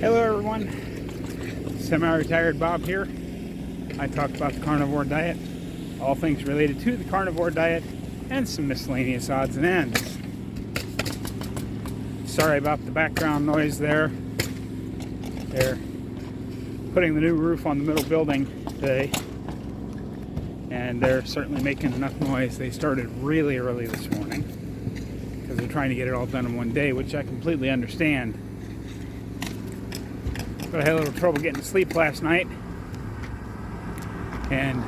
Hello everyone, semi-retired Bob here. I talk about the carnivore diet, all things related to the carnivore diet, and some miscellaneous odds and ends. Sorry about the background noise there. They're putting the new roof on the middle building today, and they're certainly making enough noise. They started really early this morning because they're trying to get it all done in one day, which I completely understand. But I had a little trouble getting to sleep last night, and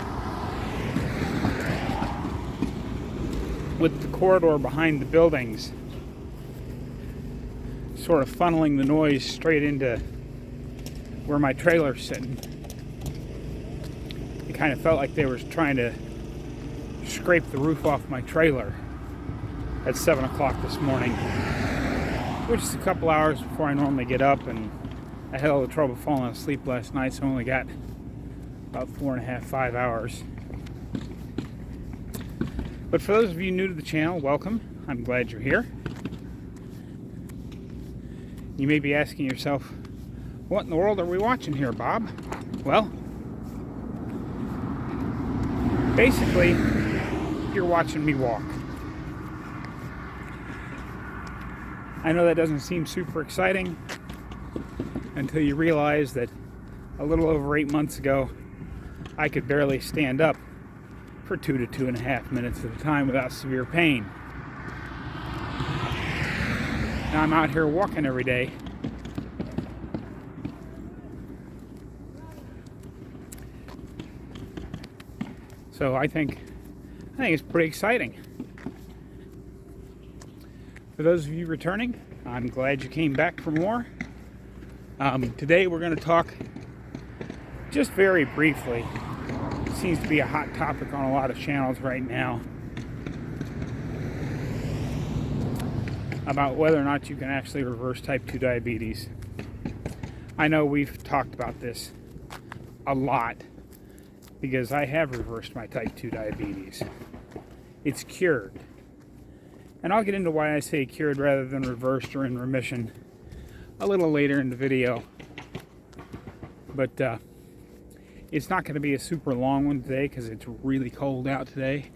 with the corridor behind the buildings sort of funneling the noise straight into where my trailer's sitting, it kind of felt like they were trying to scrape the roof off my trailer at 7 o'clock this morning, which is a couple hours before I normally get up, and I had a little trouble falling asleep last night, so I only got about 4.5, 5 hours. But for those of you new to the channel, welcome. I'm glad you're here. You may be asking yourself, what in the world are we watching here, Bob? Well, basically, you're watching me walk. I know that doesn't seem super exciting until you realize that a little over 8 months ago, I could barely stand up for 2 to 2.5 minutes at a time without severe pain. Now I'm out here walking every day. So I think it's pretty exciting. For those of you returning, I'm glad you came back for more. Today we're going to talk just very briefly. It seems to be a hot topic on a lot of channels right now about whether or not you can actually reverse type 2 diabetes. I know we've talked about this a lot because I have reversed my type 2 diabetes. It's cured. And I'll get into why I say cured rather than reversed or in remission a little later in the video. But it's not going to be a super long one today because it's really cold out today.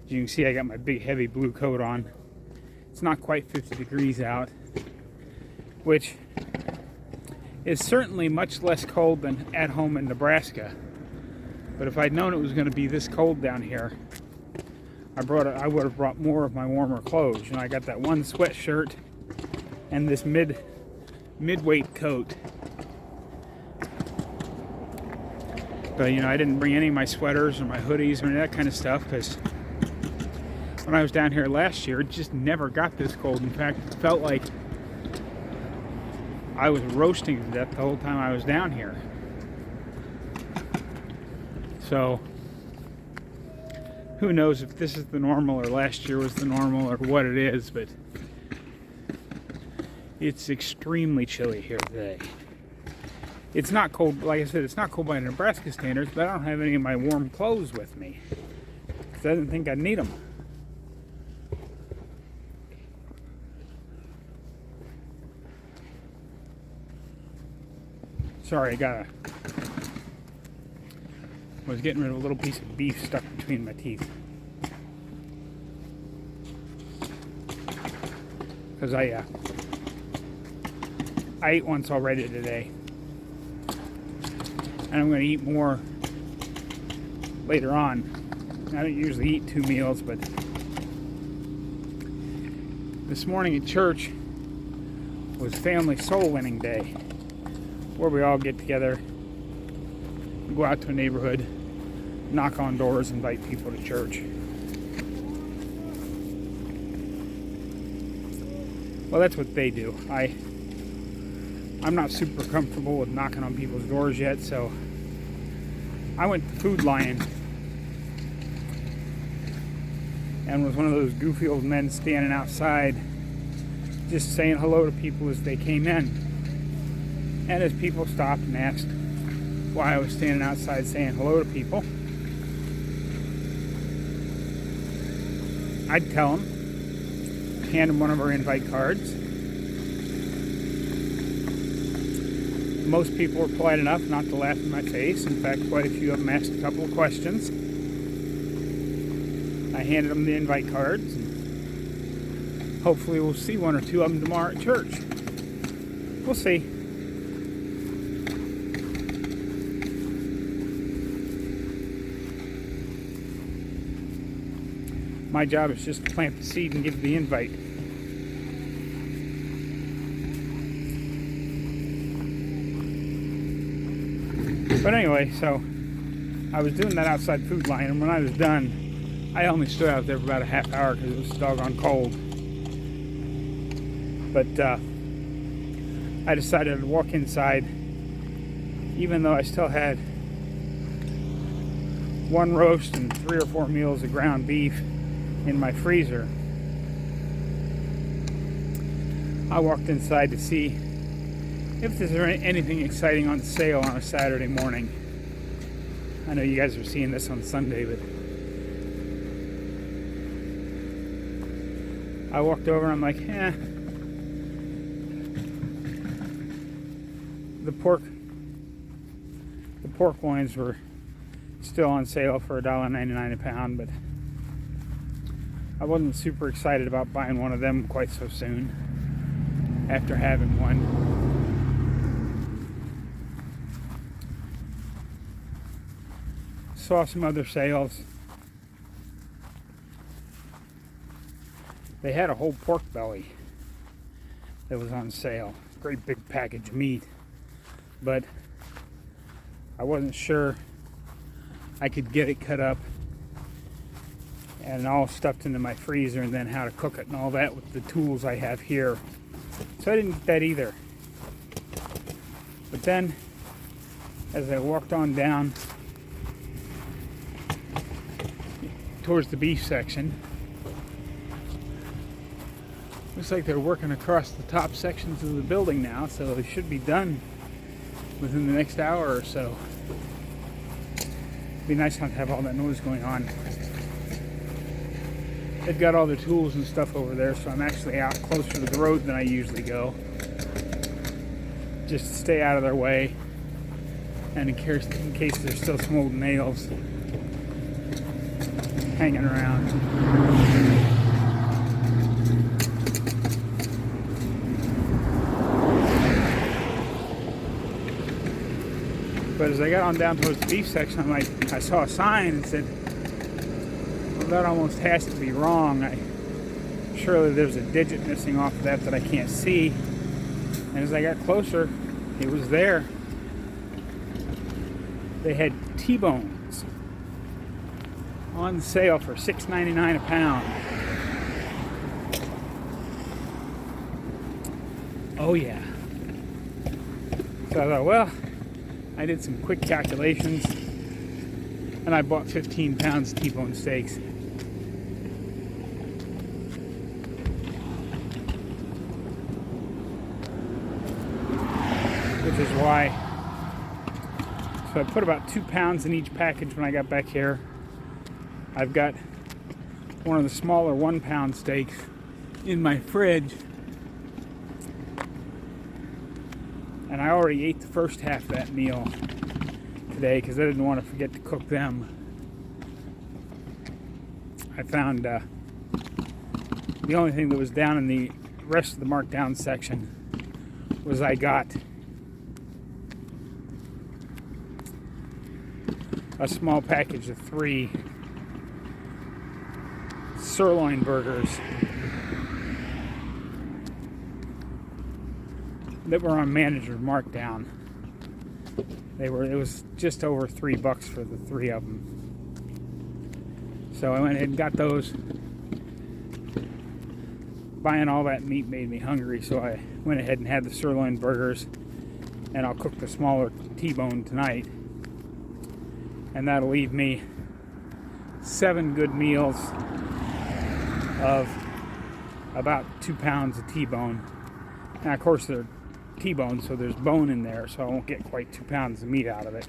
As you can see, I got my big heavy blue coat on. It's not quite 50 degrees out, which is certainly much less cold than at home in Nebraska. But if I'd known it was going to be this cold down here, I would have brought more of my warmer clothes. You know, I got that one sweatshirt and this mid-weight coat. But, you know, I didn't bring any of my sweaters or my hoodies or any of that kind of stuff because when I was down here last year, it just never got this cold. In fact, it felt like I was roasting to death the whole time I was down here. So, who knows if this is the normal or last year was the normal or what it is, but it's extremely chilly here today. It's not cold, like I said, it's not cold by Nebraska standards, but I don't have any of my warm clothes with me because I didn't think I'd need them. Sorry, I was getting rid of a little piece of beef stuck between my teeth. Because I ate once already today. And I'm going to eat more later on. I don't usually eat 2 meals, but this morning at church was Family Soul Winning Day, where we all get together, go out to a neighborhood, knock on doors, invite people to church. Well, that's what they do. I'm not super comfortable with knocking on people's doors yet, so I went to Food Lion and was one of those goofy old men standing outside just saying hello to people as they came in. And as people stopped and asked why I was standing outside saying hello to people, I'd tell them, hand them one of our invite cards, Most people were polite enough not to laugh in my face. In fact, quite a few of them asked a couple of questions. I handed them the invite cards, and hopefully we'll see one or two of them tomorrow at church. We'll see. My job is just to plant the seed and give the invite. But anyway, so I was doing that outside food line, and when I was done, I only stood out there for about a half hour because it was doggone cold. But I decided to walk inside, even though I still had one roast and 3 or 4 meals of ground beef in my freezer. I walked inside to see if there's anything exciting on sale on a Saturday morning. I know you guys are seeing this on Sunday, but I walked over and I'm like, the pork loins were still on sale for $1.99 a pound, but I wasn't super excited about buying one of them quite so soon after having one. Saw some other sales. They had a whole pork belly that was on sale. Great big package of meat. But I wasn't sure I could get it cut up and all stuffed into my freezer, and then how to cook it and all that with the tools I have here. So I didn't get that either. But then, as I walked on down towards the beef section, looks like they're working across the top sections of the building now, so they should be done within the next hour or so. It'd be nice not to have all that noise going on. They've got all their tools and stuff over there, so I'm actually out closer to the road than I usually go, just to stay out of their way, and in case there's still some old nails hanging around. But as I got on down towards the beef section, I saw a sign and said, well, that almost has to be wrong. Surely there's a digit missing off of that I can't see. And as I got closer, it was there. They had T-bones on sale for $6.99 a pound. Oh yeah. So I thought, well, I did some quick calculations and I bought 15 pounds of T-bone steaks. Which is why, so I put about 2 pounds in each package when I got back here. I've got one of the smaller 1 pound steaks in my fridge. And I already ate the first half of that meal today because I didn't want to forget to cook them. I found the only thing that was down in the rest of the markdown section was I got a small package of 3 sirloin burgers that were on manager markdown. It was just over $3 for the 3 of them. So I went ahead and got those. Buying all that meat made me hungry, so I went ahead and had the sirloin burgers, and I'll cook the smaller T-bone tonight. And that'll leave me 7 good meals of about 2 pounds of T-bone. Now, of course, they're T-bone, so there's bone in there, so I won't get quite 2 pounds of meat out of it.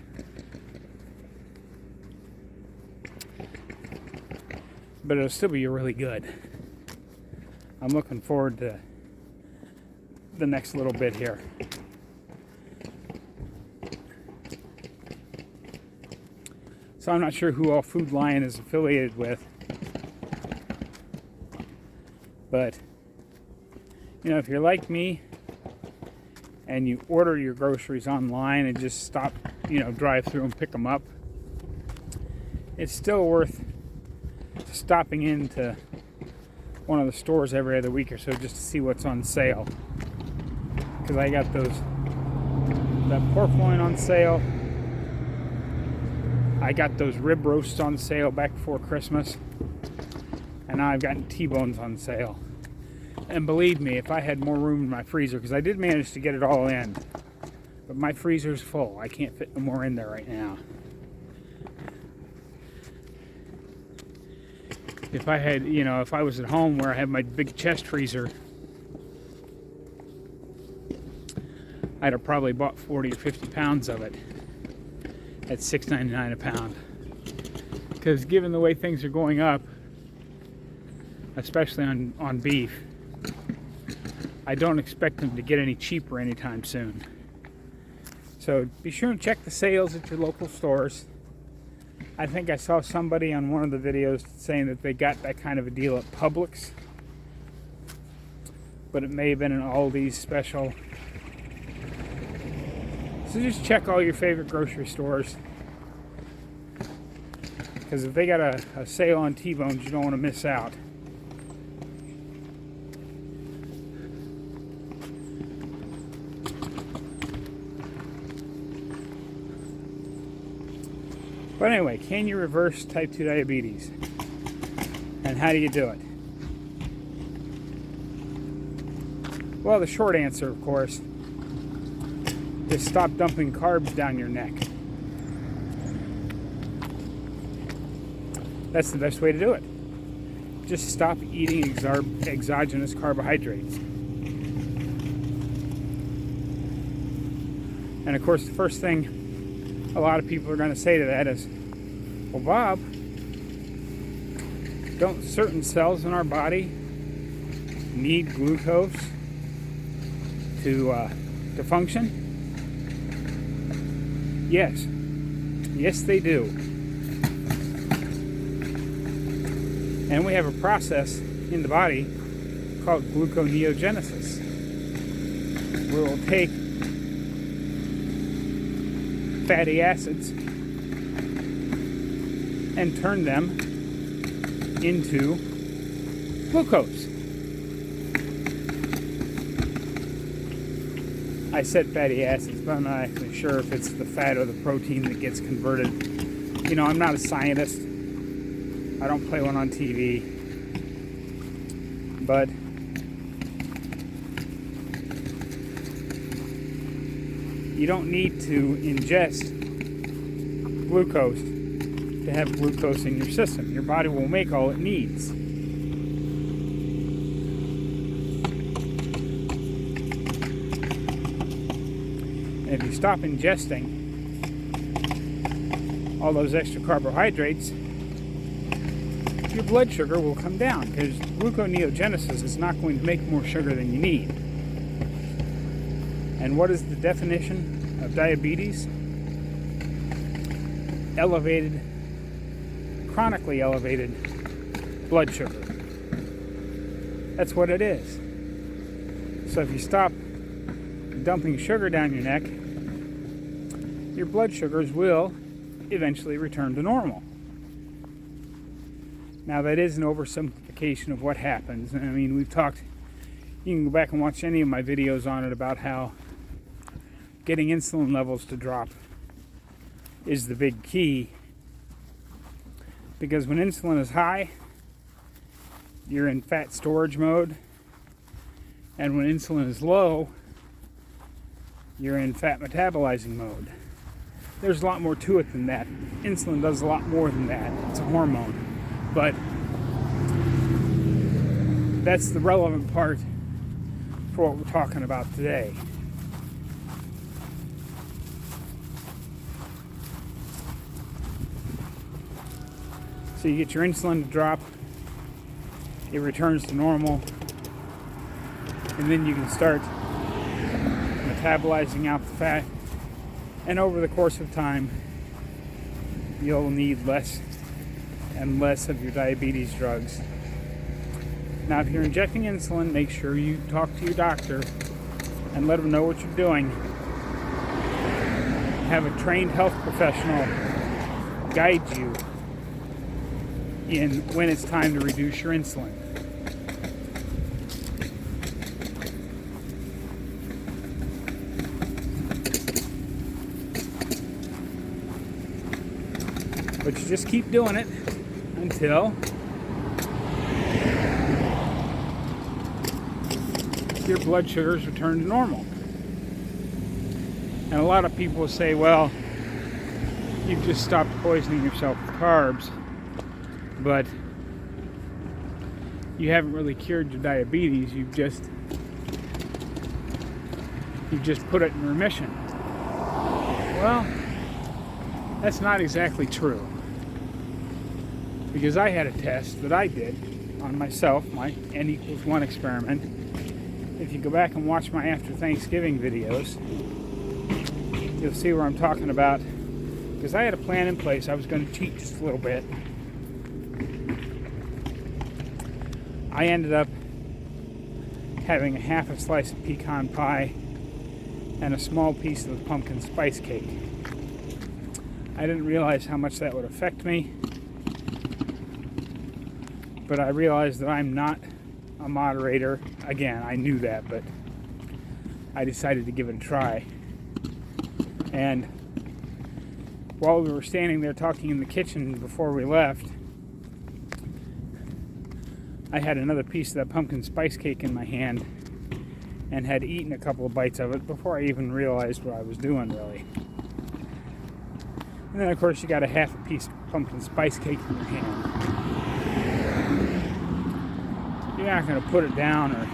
But it'll still be really good. I'm looking forward to the next little bit here. So I'm not sure who all Food Lion is affiliated with. But, you know, if you're like me and you order your groceries online and just stop, you know, drive through and pick them up, it's still worth stopping into one of the stores every other week or so just to see what's on sale. Because I got that pork loin on sale. I got those rib roasts on sale back before Christmas. And now I've gotten T-bones on sale. And believe me, if I had more room in my freezer, because I did manage to get it all in, but my freezer's full. I can't fit no more in there right now. If I had, you know, if I was at home where I have my big chest freezer, I'd have probably bought 40 or 50 pounds of it at $6.99 a pound. Because given the way things are going up, especially on beef, I don't expect them to get any cheaper anytime soon. So be sure and check the sales at your local stores. I think I saw somebody on one of the videos saying that they got that kind of a deal at Publix, but it may have been an Aldi's special. So just check all your favorite grocery stores, because if they got a sale on T-bones, you don't want to miss out. But anyway, can you reverse type 2 diabetes? And how do you do it? Well, the short answer, of course, is stop dumping carbs down your neck. That's the best way to do it. Just stop eating exogenous carbohydrates. And of course, the first thing a lot of people are going to say to that is, well, Bob, don't certain cells in our body need glucose to function? Yes. Yes, they do. And we have a process in the body called gluconeogenesis, where we'll take fatty acids and turn them into glucose. I said fatty acids, but I'm not actually sure if it's the fat or the protein that gets converted. You know, I'm not a scientist. I don't play one on TV. But you don't need to ingest glucose to have glucose in your system. Your body will make all it needs. And if you stop ingesting all those extra carbohydrates, your blood sugar will come down, because gluconeogenesis is not going to make more sugar than you need. And what is the definition of diabetes? Elevated, chronically elevated blood sugar. That's what it is. So if you stop dumping sugar down your neck, your blood sugars will eventually return to normal. Now, that is an oversimplification of what happens. I mean, we've talked, you can go back and watch any of my videos on it about how getting insulin levels to drop is the big key. Because when insulin is high, you're in fat storage mode. And when insulin is low, you're in fat metabolizing mode. There's a lot more to it than that. Insulin does a lot more than that. It's a hormone. But that's the relevant part for what we're talking about today. So you get your insulin to drop, it returns to normal, and then you can start metabolizing out the fat, and over the course of time, you'll need less and less of your diabetes drugs. Now, if you're injecting insulin, make sure you talk to your doctor and let them know what you're doing. Have a trained health professional guide you in when it's time to reduce your insulin. But you just keep doing it until your blood sugars return to normal. And a lot of people say, well, you've just stopped poisoning yourself with carbs, but you haven't really cured your diabetes. You've just put it in remission. Well, that's not exactly true. Because I had a test that I did on myself, my N=1 experiment. If you go back and watch my after Thanksgiving videos, you'll see where I'm talking about. Because I had a plan in place. I was going to cheat just a little bit. I ended up having a half a slice of pecan pie and a small piece of the pumpkin spice cake. I didn't realize how much that would affect me. But I realized that I'm not a moderator. Again, I knew that, but I decided to give it a try. And while we were standing there talking in the kitchen before we left, I had another piece of that pumpkin spice cake in my hand and had eaten a couple of bites of it before I even realized what I was doing, really. And then, of course, you got a half a piece of pumpkin spice cake in your hand. You're not going to put it down or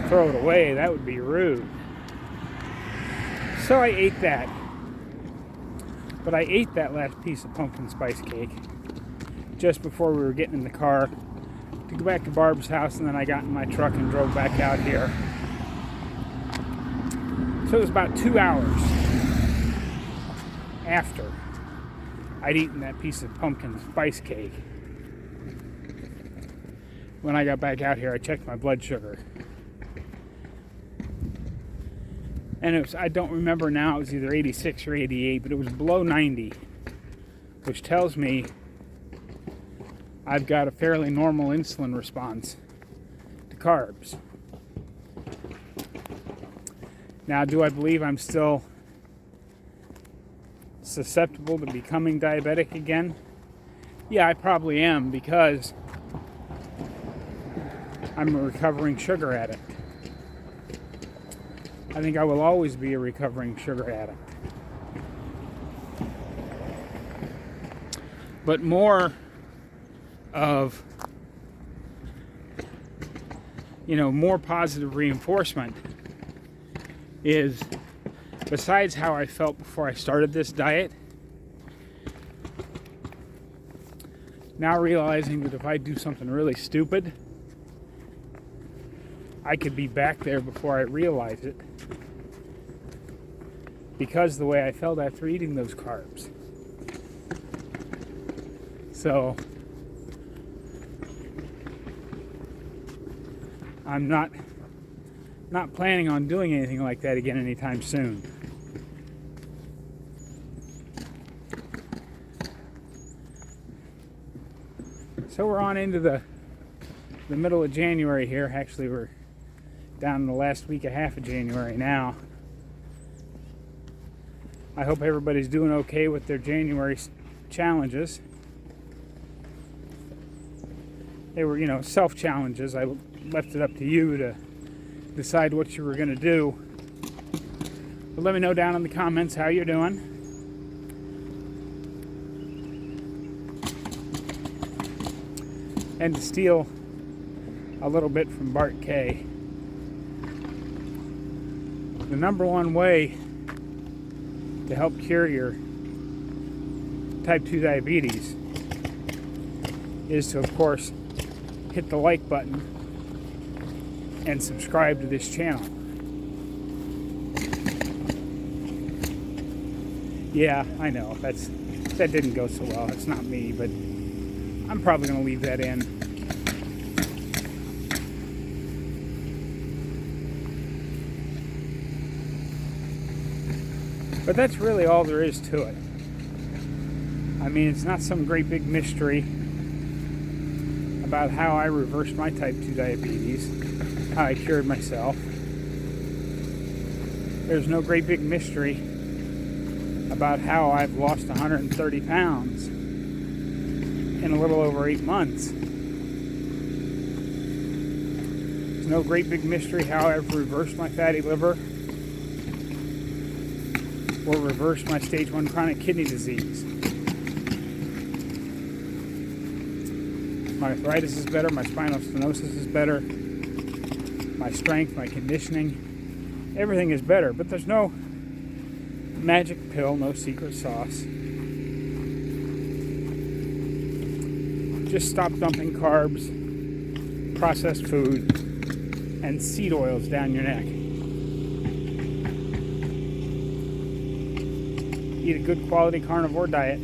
throw it away. That would be rude. So I ate that. But I ate that last piece of pumpkin spice cake just before we were getting in the car to go back to Barb's house, and then I got in my truck and drove back out here. So it was about 2 hours after I'd eaten that piece of pumpkin spice cake. When I got back out here, I checked my blood sugar. And it was, I don't remember now, it was either 86 or 88, but it was below 90, which tells me I've got a fairly normal insulin response to carbs. Now, do I believe I'm still susceptible to becoming diabetic again? Yeah, I probably am, because I'm a recovering sugar addict. I think I will always be a recovering sugar addict. But more of, more positive reinforcement is, besides how I felt before I started this diet, now realizing that if I do something really stupid, I could be back there before I realize it, because the way I felt after eating those carbs. So I'm not planning on doing anything like that again anytime soon. So we're on into the middle of January here. Actually, we're down in the last week and a half of January now. I hope everybody's doing okay with their January challenges. They were, self-challenges. I left it up to you to decide what you were going to do. But let me know down in the comments how you're doing. And to steal a little bit from Bart K, the number one way to help cure your type 2 diabetes is to, of course, hit the like button and subscribe to this channel. Yeah, I know, that's That didn't go so well. It's not me, but I'm probably going to leave that in. But that's really all there is to it. I mean, it's not some great big mystery about how I reversed my type 2 diabetes, how I cured myself. There's no great big mystery about how I've lost 130 pounds in a little over 8 months. There's no great big mystery how I've reversed my fatty liver or reversed my stage 1 chronic kidney disease. My arthritis is better, my spinal stenosis is better, my strength, my conditioning, everything is better, but there's no magic pill, no secret sauce. Just stop dumping carbs, processed food, and seed oils down your neck. Eat a good quality carnivore diet.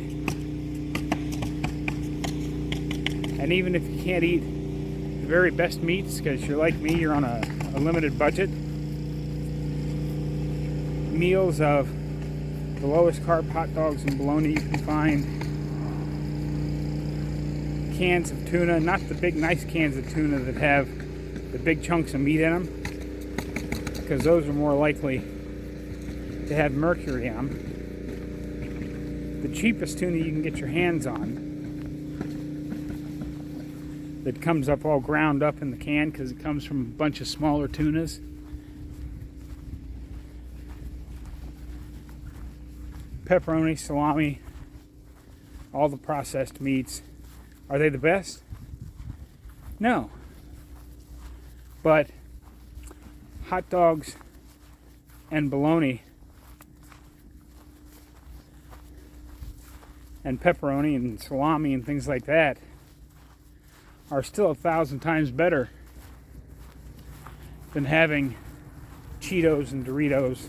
And even if you can't eat the very best meats, because you're like me, you're on a limited budget, meals of the lowest carb hot dogs and bologna you can find, cans of tuna, not the big nice cans of tuna that have the big chunks of meat in them, because those are more likely to have mercury in them. The cheapest tuna you can get your hands on, that comes up all ground up in the can because it comes from a bunch of smaller tunas. Pepperoni, salami, all the processed meats. Are they the best? No. But hot dogs and bologna and pepperoni and salami and things like that are still 1,000 times better than having Cheetos and Doritos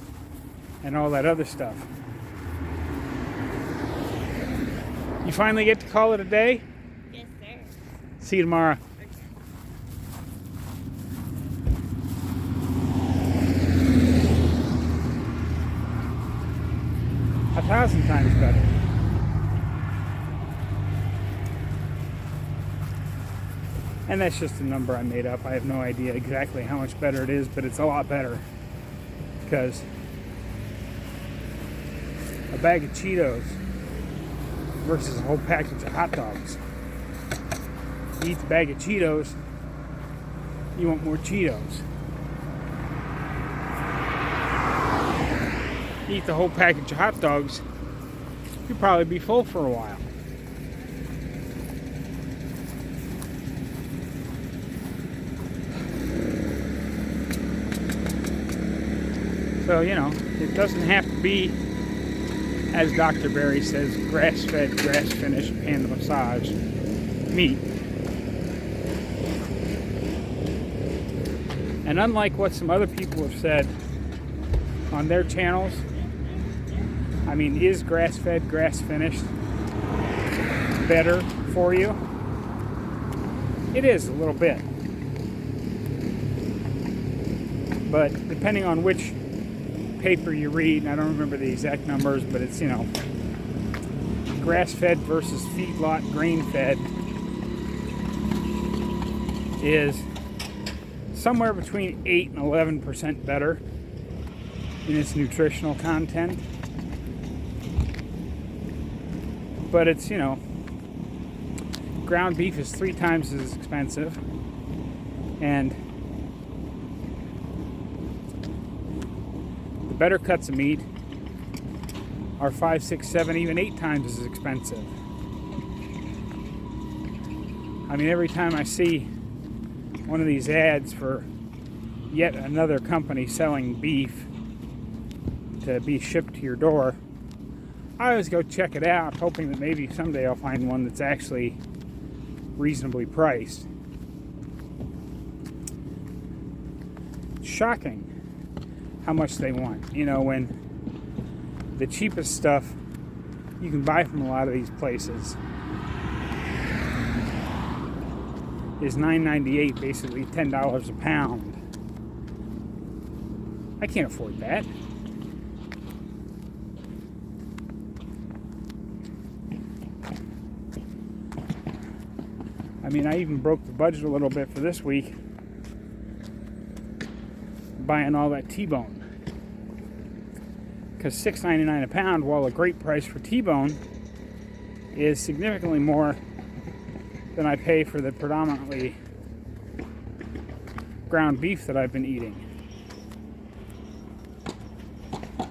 and all that other stuff. You finally get to call it a day? Yes, sir. See you tomorrow. Okay. A 1,000 times better. And that's just a number I made up. I have no idea exactly how much better it is, but it's a lot better. Because a bag of Cheetos versus a whole package of hot dogs. You eat the bag of Cheetos, you want more Cheetos. You eat the whole package of hot dogs, you'll probably be full for a while. So, you know, it doesn't have to be, as Dr. Berry says, grass-fed, grass-finished, pan-massaged meat. And unlike what some other people have said on their channels, I mean, is grass-fed, grass-finished better for you? It is a little bit. But depending on which paper you read, and I don't remember the exact numbers, but it's, you know, grass-fed versus feedlot grain-fed is somewhere between 8 and 11% better in its nutritional content. But it's, you know, ground beef is 3 times as expensive, and the better cuts of meat are 5, 6, 7, even 8 times as expensive. I mean, every time I see one of these ads for yet another company selling beef to be shipped to your door, I always go check it out, hoping that maybe someday I'll find one that's actually reasonably priced. It's shocking how much they want. You know, when the cheapest stuff you can buy from a lot of these places is $9.98, basically $10 a pound. I can't afford that. I mean, I even broke the budget a little bit for this week buying all that T-bone. Because $6.99 a pound, while a great price for T-bone, is significantly more than I pay for the predominantly ground beef that I've been eating.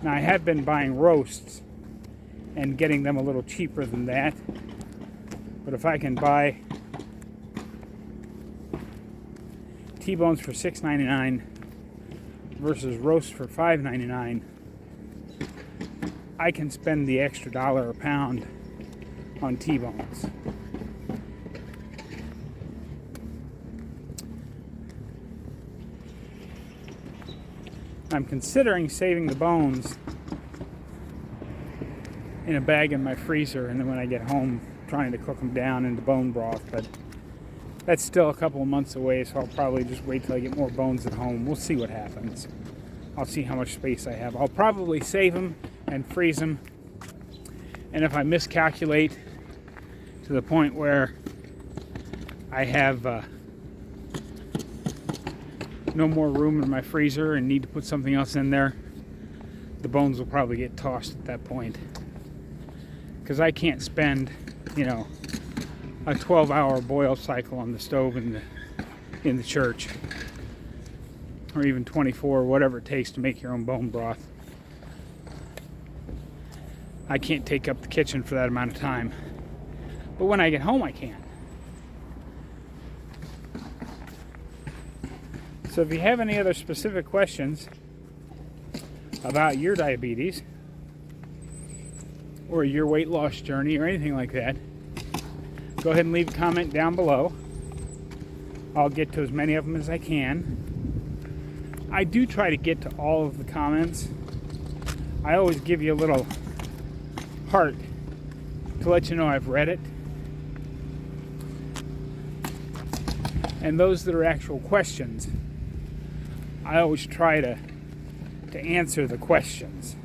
Now, I have been buying roasts and getting them a little cheaper than that. But if I can buy T-bones for $6.99 versus roasts for $5.99, I can spend the extra $1 a pound on T-bones. I'm considering saving the bones in a bag in my freezer, and then when I get home trying to cook them down into bone broth, but that's still a couple of months away, so I'll probably just wait till I get more bones at home. We'll see what happens. I'll see how much space I have. I'll probably save them and freeze them, and if I miscalculate to the point where I have no more room in my freezer and need to put something else in there, the bones will probably get tossed at that point. Because I can't spend, a 12-hour boil cycle on the stove in the church, or even 24, whatever it takes to make your own bone broth. I can't take up the kitchen for that amount of time. But when I get home, I can. So if you have any other specific questions about your diabetes or your weight loss journey or anything like that, go ahead and leave a comment down below. I'll get to as many of them as I can. I do try to get to all of the comments. I always give you a little heart to let you know I've read it. And those that are actual questions, I always try to answer the questions.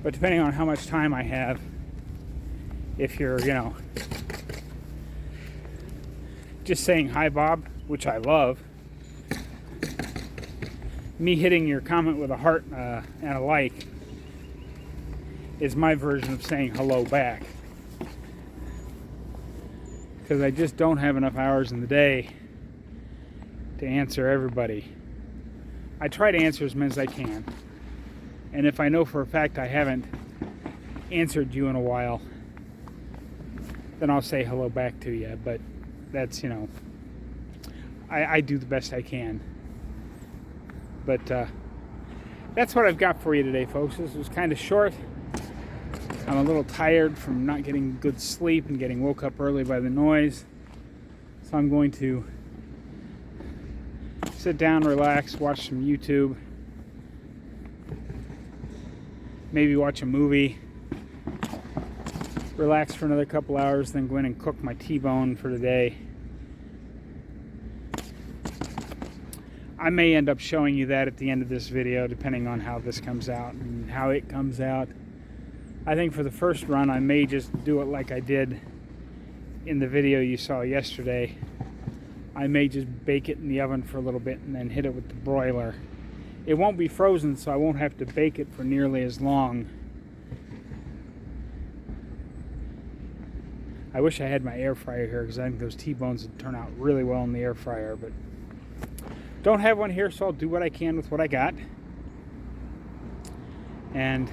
But depending on how much time I have, if you're, just saying hi Bob, which I love, me hitting your comment with a heart and a like is my version of saying hello back. Because I just don't have enough hours in the day to answer everybody. I try to answer as many as I can. And if I know for a fact I haven't answered you in a while, then I'll say hello back to you. But that's, I do the best I can. But that's what I've got for you today, folks. This was kind of short. I'm a little tired from not getting good sleep and getting woke up early by the noise. So I'm going to sit down, relax, watch some YouTube. Maybe watch a movie. Relax for another couple hours, then go in and cook my T-bone for today. I may end up showing you that at the end of this video, depending on how this comes out and how it comes out. I think for the first run, I may just do it like I did in the video you saw yesterday. I may just bake it in the oven for a little bit and then hit it with the broiler. It won't be frozen, so I won't have to bake it for nearly as long. I wish I had my air fryer here, because I think those T-bones would turn out really well in the air fryer, but don't have one here, so I'll do what I can with what I got. And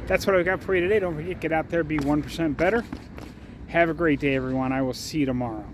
that's what I've got for you today. Don't forget, get out there, be 1% better. Have a great day, everyone. I will see you tomorrow.